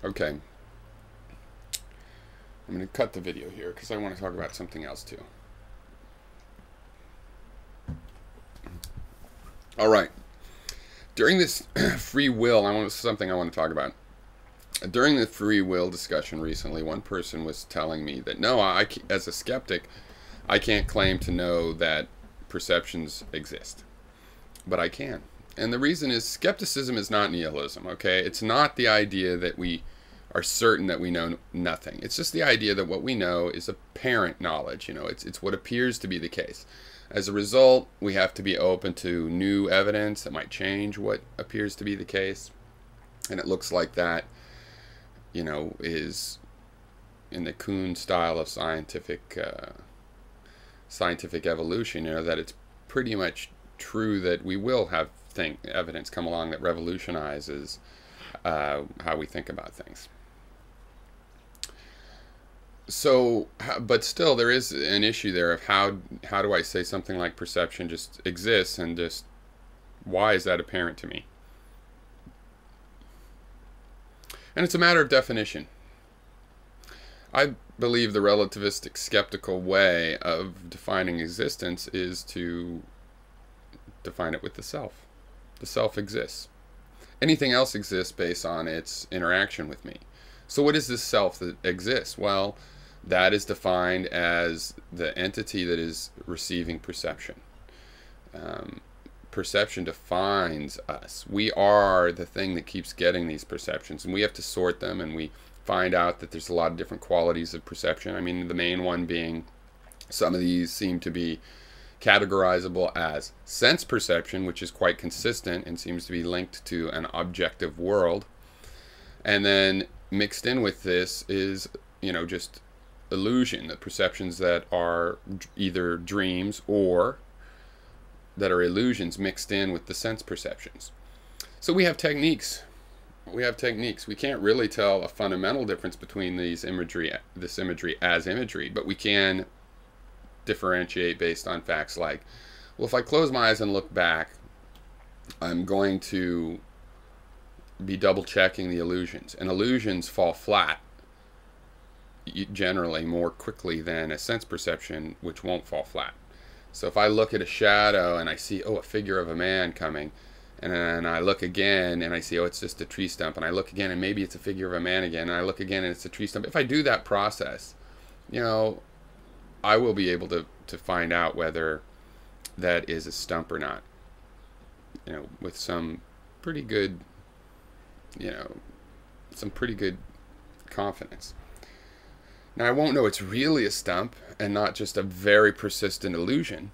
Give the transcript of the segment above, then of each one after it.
Okay, I'm going to cut the video here because I want to talk about something else too. All right. During this free will, something I want to talk about. During the free will discussion recently, one person was telling me that no, as a skeptic, I can't claim to know that perceptions exist, but I can. And the reason is skepticism is not nihilism, okay? It's not the idea that we are certain that we know nothing. It's just the idea that what we know is apparent knowledge. It's what appears to be the case. As a result, we have to be open to new evidence that might change what appears to be the case. And it looks like that, is in the Kuhn style of scientific evolution, that it's pretty much true that we will have evidence come along that revolutionizes how we think about things. So, but still, there is an issue there of how do I say something like perception just exists, and just why is that apparent to me? And it's a matter of definition. I believe the relativistic skeptical way of defining existence is to define it with the self. The self exists. Anything else exists based on its interaction with me. So what is this self that exists? Well, that is defined as the entity that is receiving perception. Perception defines us. We are the thing that keeps getting these perceptions, and we have to sort them, and we find out that there's a lot of different qualities of perception. I mean, the main one being some of these seem to be categorizable as sense perception, which is quite consistent and seems to be linked to an objective world. And then mixed in with this is, just illusion, the perceptions that are either dreams or that are illusions mixed in with the sense perceptions. So we have techniques. We can't really tell a fundamental difference between this imagery as imagery, but we can differentiate based on facts like, well, if I close my eyes and look back, I'm going to be double checking the illusions, and illusions fall flat generally more quickly than a sense perception, which won't fall flat. So if I look at a shadow and I see, a figure of a man coming, and then I look again and I see, it's just a tree stump, and I look again and maybe it's a figure of a man again, and I look again and it's a tree stump. If I do that process, I will be able to find out whether that is a stump or not, with some pretty good, confidence. Now, I won't know it's really a stump and not just a very persistent illusion.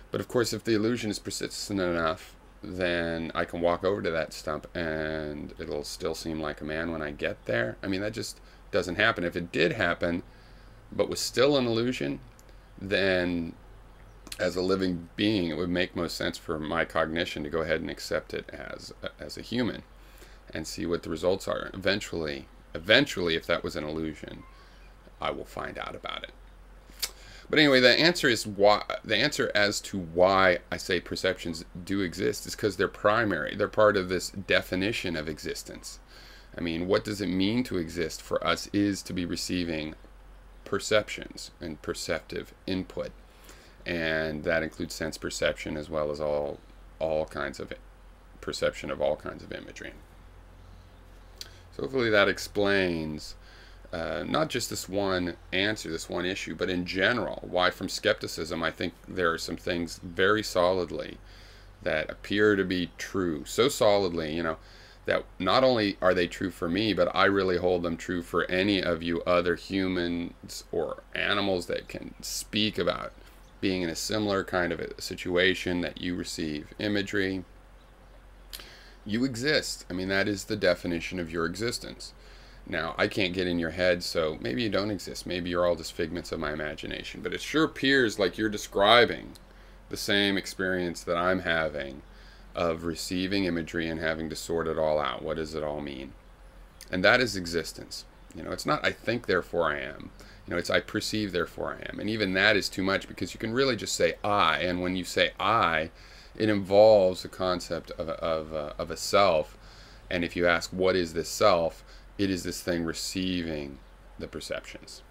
But of course, if the illusion is persistent enough, then I can walk over to that stump and it'll still seem like a man when I get there. I mean, that just doesn't happen. If it did happen, but was still an illusion, then as a living being, it would make most sense for my cognition to go ahead and accept it as a human and see what the results are. Eventually, if that was an illusion, I will find out about it. But anyway, the answer as to why I say perceptions do exist is because they're primary. They're part of this definition of existence. I mean, what does it mean to exist for us is to be receiving perceptions and perceptive input. And that includes sense perception as well as all kinds of perception of all kinds of imagery. So hopefully that explains not just this one answer, this one issue, but in general, why from skepticism I think there are some things very solidly that appear to be true. So solidly, that not only are they true for me, but I really hold them true for any of you other humans or animals that can speak about being in a similar kind of a situation that you receive imagery. You exist. I mean, that is the definition of your existence. Now, I can't get in your head, so maybe you don't exist. Maybe you're all just figments of my imagination. But it sure appears like you're describing the same experience that I'm having of receiving imagery and having to sort it all out. What does it all mean? And that is existence. It's not I think, therefore I am. It's I perceive, therefore I am. And even that is too much, because you can really just say I. And when you say I, it involves the concept of a self. And if you ask, what is this self? It is this thing receiving the perceptions.